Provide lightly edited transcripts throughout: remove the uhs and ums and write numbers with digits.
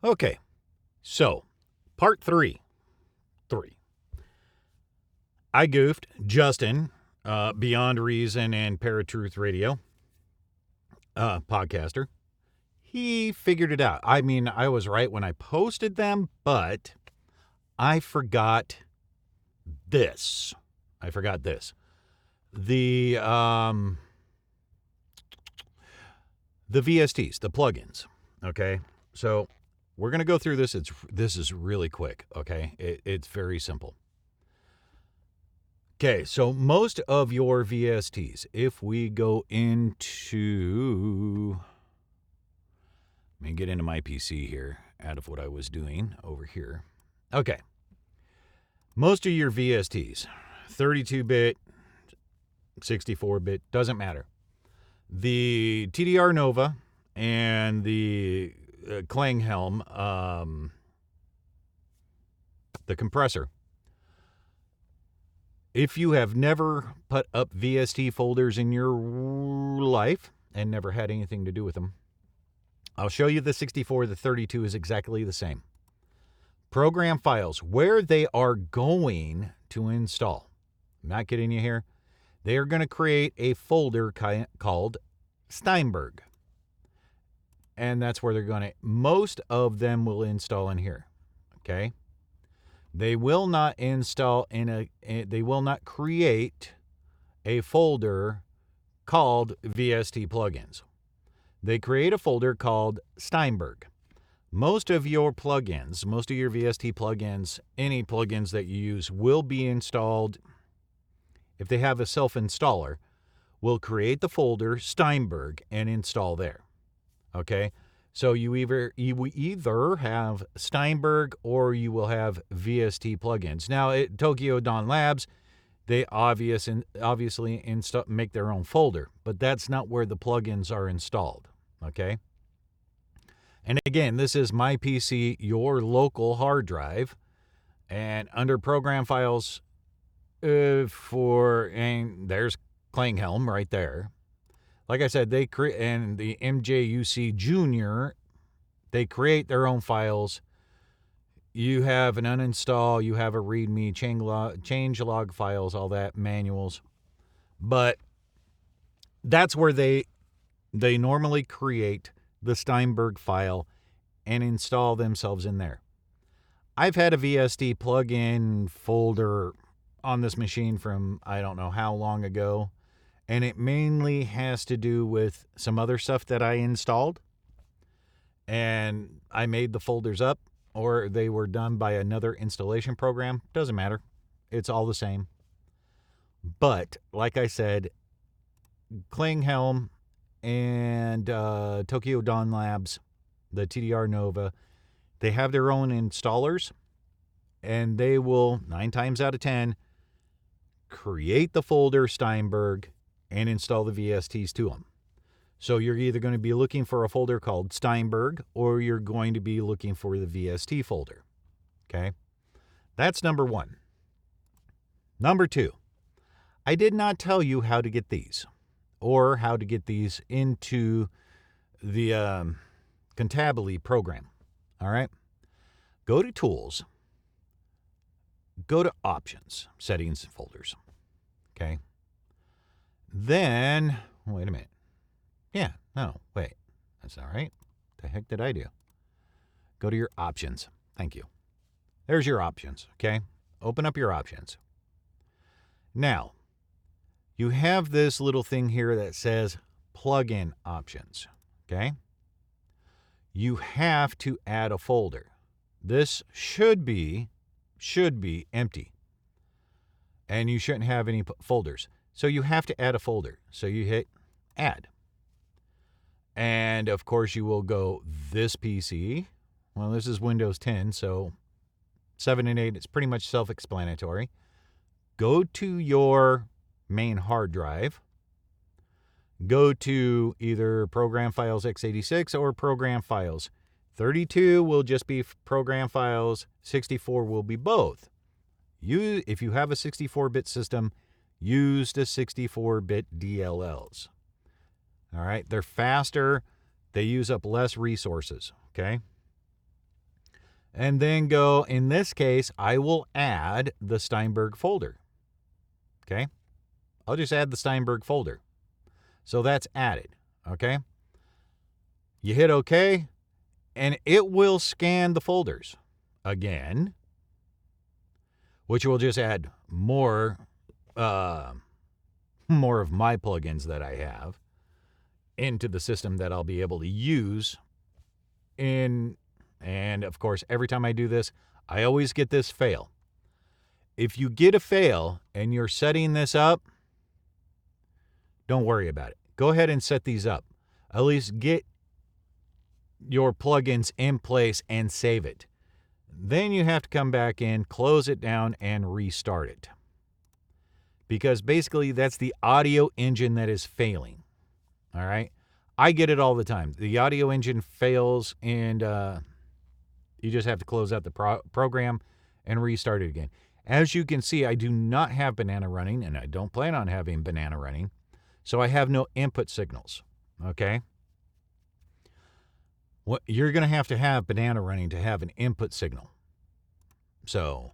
Okay, so part three. I goofed Justin, Beyond Reason and Paratruth Radio, podcaster. He figured it out. I mean, I was right when I posted them, but I forgot this. The VSTs, the plugins. Okay, so we're gonna go through this. This is really quick. Okay, it's very simple. Okay, so most of your VSTs, if we go into, let me get into my PC here, out of what I was doing over here. Okay, most of your VSTs, 32-bit, 64-bit, doesn't matter. The TDR Nova and the Klanghelm, the compressor. If you have never put up VST folders in your life and never had anything to do with them, I'll show you the 64. The 32 is exactly the same. Program files, where they are going to install. I'm not kidding you here. They are going to create a folder called Steinberg. And that's where they're going to, most of them will install in here. Okay? They will not install they will not create a folder called VST plugins. They create a folder called Steinberg. Most of your plugins, most of your VST plugins, any plugins that you use will be installed, if they have a self-installer, will create the folder Steinberg and install there. Okay? So you either have Steinberg or you will have VST plugins. Now, at Tokyo Dawn Labs, they obviously make their own folder, but that's not where the plugins are installed. Okay? And again, this is my PC, your local hard drive, and under Program Files, and there's Klanghelm right there. Like I said, they create, and the MJUC Junior, they create their own files. You have an uninstall, you have a README, change log files, all that, manuals. But that's where they normally create the Steinberg file and install themselves in there. I've had a VST plugin folder on this machine from I don't know how long ago. And it mainly has to do with some other stuff that I installed. And I made the folders up, or they were done by another installation program. Doesn't matter. It's all the same. But, like I said, Klanghelm and Tokyo Dawn Labs, the TDR Nova, they have their own installers. And they will, 9 times out of 10, create the folder Steinberg and install the VSTs to them. So you're either going to be looking for a folder called Steinberg or you're going to be looking for the VST folder. Okay? That's number 1. Number 2, I did not tell you how to get these or how to get these into the Cantabile program. All right? Go to Tools. Go to Options, Settings, Folders. Okay? Then, wait a minute. Yeah, no, wait. That's not right. What the heck did I do? Go to your options. Thank you. There's your options, okay? Open up your options. Now, you have this little thing here that says plugin options, okay? You have to add a folder. This should be empty. And you shouldn't have any folders. So you have to add a folder. So you hit add. And of course you will go this PC. Well, this is Windows 10, so 7 and 8, it's pretty much self-explanatory. Go to your main hard drive. Go to either Program Files x86 or Program Files. 32 will just be Program Files. 64 will be both. If you have a 64-bit system, use the 64-bit DLLs. All right, they're faster. They use up less resources, okay? And then go, in this case, I will add the Steinberg folder. Okay? I'll just add the Steinberg folder. So that's added. Okay? You hit OK, and it will scan the folders again, which will just add more of my plugins that I have into the system that I'll be able to use in. And of course, every time I do this, I always get this fail. If you get a fail and you're setting this up, don't worry about it. Go ahead and set these up. At least get your plugins in place and save it. Then you have to come back in, close it down, and restart it. Because basically that's the audio engine that is failing. All right? I get it all the time. The audio engine fails, and you just have to close out the program and restart it again. As you can see, I do not have Banana running, and I don't plan on having Banana running. So I have no input signals. Okay? What you're going to have Banana running to have an input signal. So,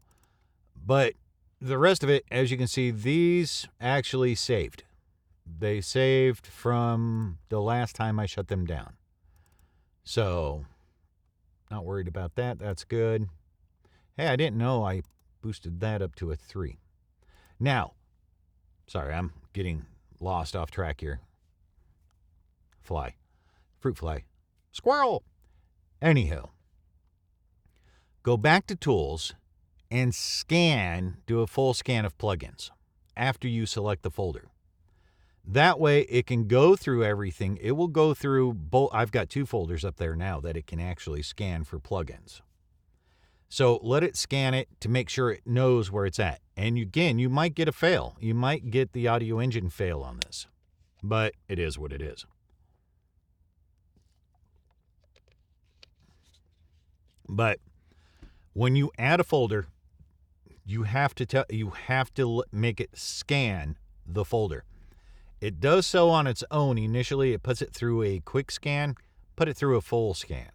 but the rest of it, as you can see, these actually saved. They saved from the last time I shut them down. So, not worried about that. That's good. Hey, I didn't know I boosted that up to a 3. Now, sorry, I'm getting lost off track here. Fly. Fruit fly. Squirrel! Anyhow, go back to Tools and do a full scan of plugins after you select the folder. That way it can go through everything. It will go through both. I've got 2 folders up there now that it can actually scan for plugins. So let it scan it to make sure it knows where it's at. And again, you might get a fail. You might get the audio engine fail on this. But it is what it is. But when you add a folder, you have to make it scan the folder. It does so on its own. Initially, it puts it through a quick scan, put it through a full scan,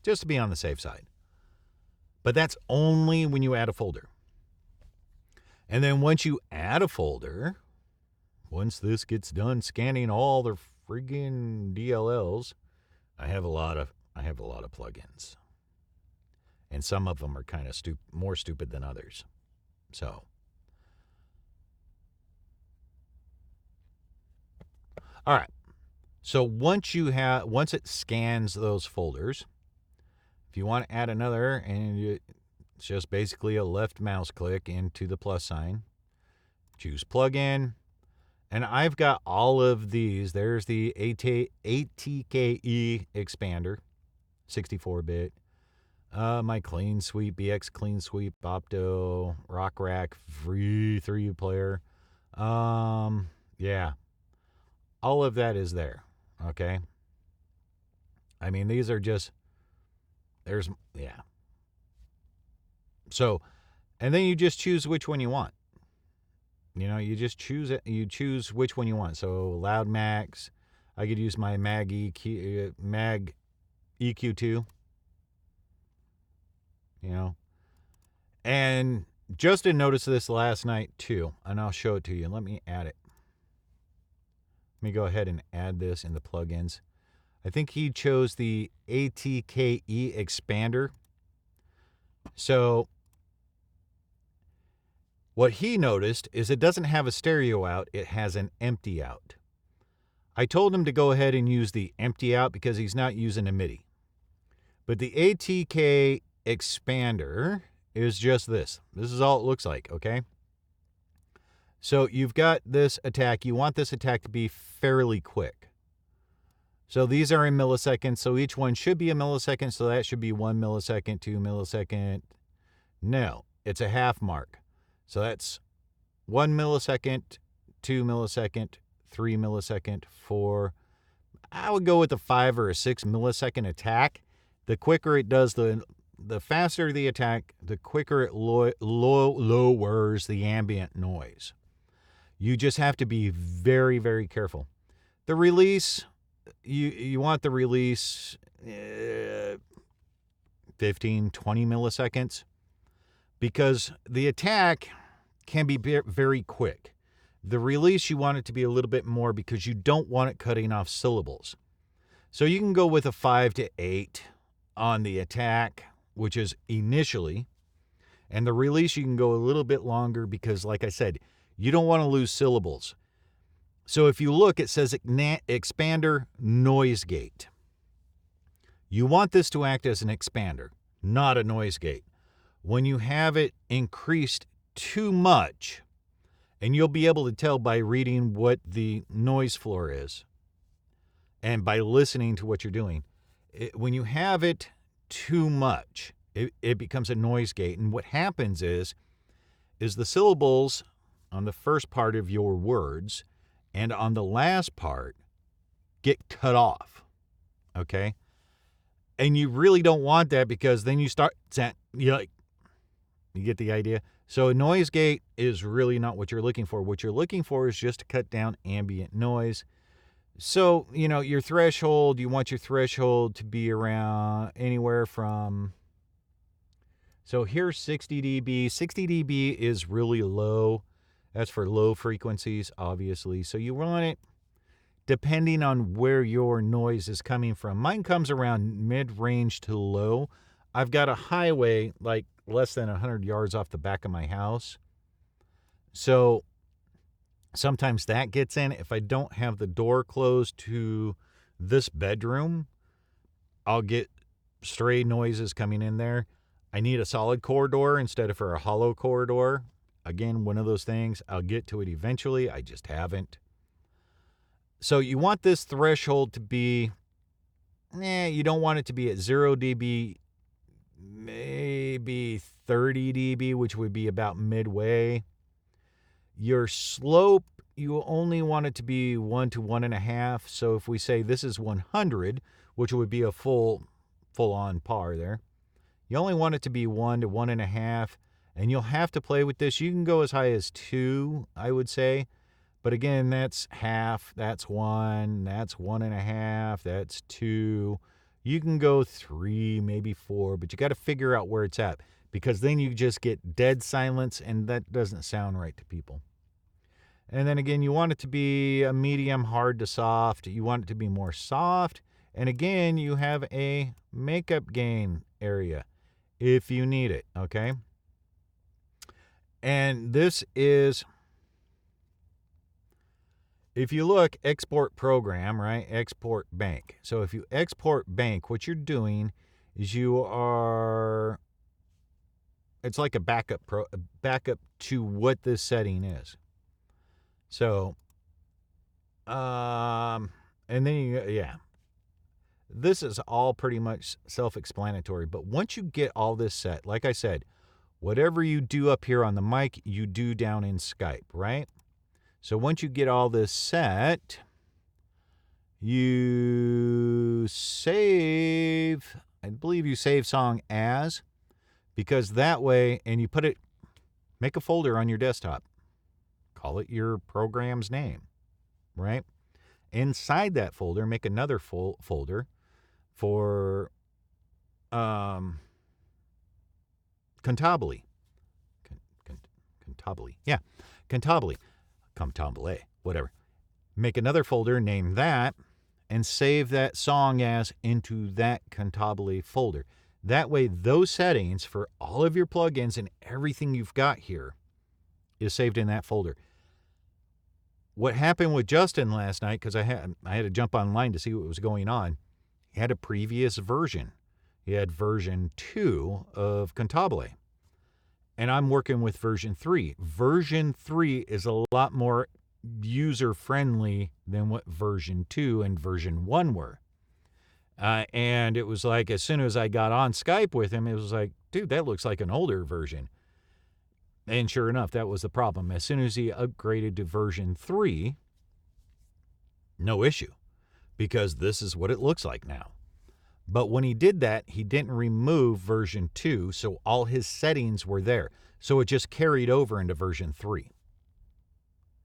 just to be on the safe side. But that's only when you add a folder. And then once you add a folder, once this gets done scanning all the friggin' DLLs, I have a lot of plugins. And some of them are kind of more stupid than others. So, all right. So once it scans those folders, if you want to add another, and it's just basically a left mouse click into the plus sign, choose plugin, and I've got all of these. There's the ATKE expander, 64-bit. My Clean Sweep, BX Clean Sweep, Opto, Rock Rack, free 3-player. Yeah. All of that is there. Okay. I mean, these are just, yeah. So, and then you just choose which one you want. You know, you just choose it. You choose which one you want. So, Loud Max, I could use my Mag EQ2. You know, and Justin noticed this last night too, and I'll show it to you. Let me add it. Let me go ahead and add this in the plugins. I think he chose the ATKE expander. So what he noticed is it doesn't have a stereo out, it has an empty out. I told him to go ahead and use the empty out because he's not using a MIDI. But the ATK expander is just this. This is all it looks like, okay? So you've got this attack. You want this attack to be fairly quick. So these are in milliseconds, so each one should be a millisecond, so that should be 1 millisecond, 2 millisecond. No, it's a half mark. So that's 1 millisecond, 2 millisecond, 3 millisecond, 4. I would go with a 5 or a 6 millisecond attack. The quicker it does, the faster the attack, the quicker it lowers the ambient noise. You just have to be very, very careful. The release, you want the release 50 15, 20 milliseconds, because the attack can be very quick. The release, you want it to be a little bit more because you don't want it cutting off syllables. So you can go with a 5 to 8 on the attack, which is initially, and the release you can go a little bit longer because, like I said, you don't want to lose syllables. So if you look, it says expander noise gate. You want this to act as an expander, not a noise gate. When you have it increased too much, and you'll be able to tell by reading what the noise floor is and by listening to what you're doing. When you have it too much, it becomes a noise gate. And what happens is the syllables on the first part of your words and on the last part get cut off, okay? And you really don't want that because then you start, you get the idea? So a noise gate is really not what you're looking for. What you're looking for is just to cut down ambient noise. So, your threshold, you want your threshold to be around anywhere from, so here's 60 dB. 60 dB is really low. That's for low frequencies, obviously. So you want it depending on where your noise is coming from. Mine comes around mid-range to low. I've got a highway like less than 100 yards off the back of my house. So sometimes that gets in. If I don't have the door closed to this bedroom, I'll get stray noises coming in there. I need a solid corridor instead of for a hollow corridor. Again, one of those things. I'll get to it eventually. I just haven't. So you want this threshold to be, you don't want it to be at 0 dB, maybe 30 dB, which would be about midway. Your slope, you only want it to be 1 to 1.5. So if we say this is 100, which would be a full-on par there, you only want it to be 1 to 1.5, and you'll have to play with this. You can go as high as 2, I would say. But again, that's half, that's 1, that's 1.5, that's 2. You can go 3, maybe 4, but you got to figure out where it's at, because then you just get dead silence, and that doesn't sound right to people. And then again, you want it to be a medium hard to soft. You want it to be more soft. And again, you have a makeup gain area if you need it, okay? And this is, if you look, export program, right? Export bank. So if you export bank, what you're doing is it's like a backup to what this setting is. So, and then this is all pretty much self-explanatory. But once you get all this set, like I said, whatever you do up here on the mic, you do down in Skype, right? So once you get all this set, you save, I believe you save song as, because that way, and you make a folder on your desktop. Call it your program's name, right? Inside that folder, make another folder for Cantabile. Cantabile. Yeah, Cantabile. Cantabile, whatever. Make another folder, name that, and save that song as into that Cantabile folder. That way, those settings for all of your plugins and everything you've got here is saved in that folder. What happened with Justin last night, because I had to jump online to see what was going on, he had a previous version. He had version 2 of Cantabile. And I'm working with version 3. Version 3 is a lot more user-friendly than what version 2 and version 1 were. And it was like, as soon as I got on Skype with him, it was like, dude, that looks like an older version. And sure enough, that was the problem. As soon as he upgraded to version 3, no issue, because this is what it looks like now. But when he did that, he didn't remove version 2, so all his settings were there. So it just carried over into version 3.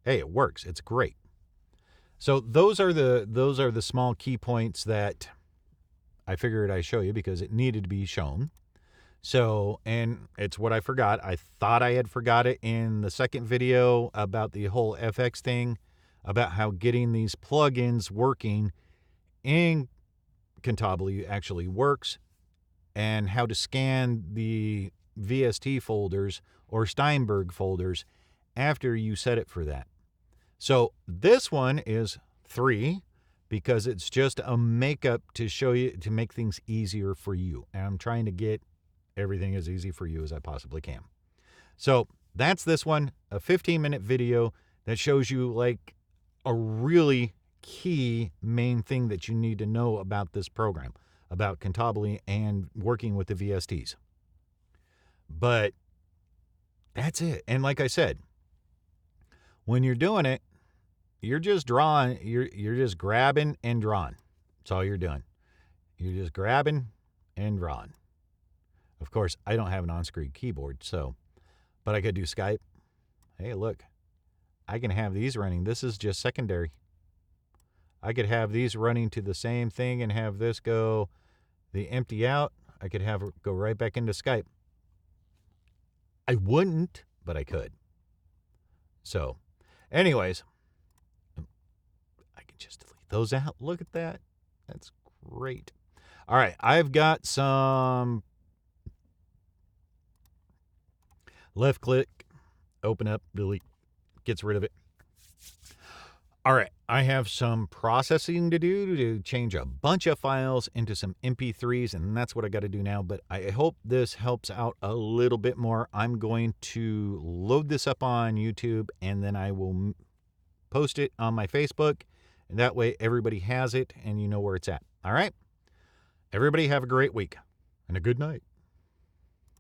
Hey, it works. It's great. So those are the small key points that I figured I'd show you because it needed to be shown. So, and it's what I forgot. I thought I had forgot it in the second video about the whole FX thing, about how getting these plugins working in Cantabile actually works, and how to scan the VST folders or Steinberg folders after you set it for that. So this one is 3 because it's just a makeup to show you, to make things easier for you. And I'm trying to get everything as easy for you as I possibly can. So that's this one, a 15-minute video that shows you like a really key main thing that you need to know about this program, about Cantabile and working with the VSTs. But that's it. And like I said, when you're doing it, you're just drawing, you're just grabbing and drawing. That's all you're doing. You're just grabbing and drawing. Of course, I don't have an on-screen keyboard, so, but I could do Skype. Hey, look, I can have these running. This is just secondary. I could have these running to the same thing and have this go the empty out. I could have it go right back into Skype. I wouldn't, but I could. So, anyways, I can just delete those out. Look at that. That's great. All right, I've got some left click, open up, delete, gets rid of it. All right, I have some processing to do to change a bunch of files into some MP3s, and that's what I got to do now, but I hope this helps out a little bit more. I'm going to load this up on YouTube, and then I will post it on my Facebook, and that way everybody has it, and you know where it's at. All right? Everybody have a great week, and a good night.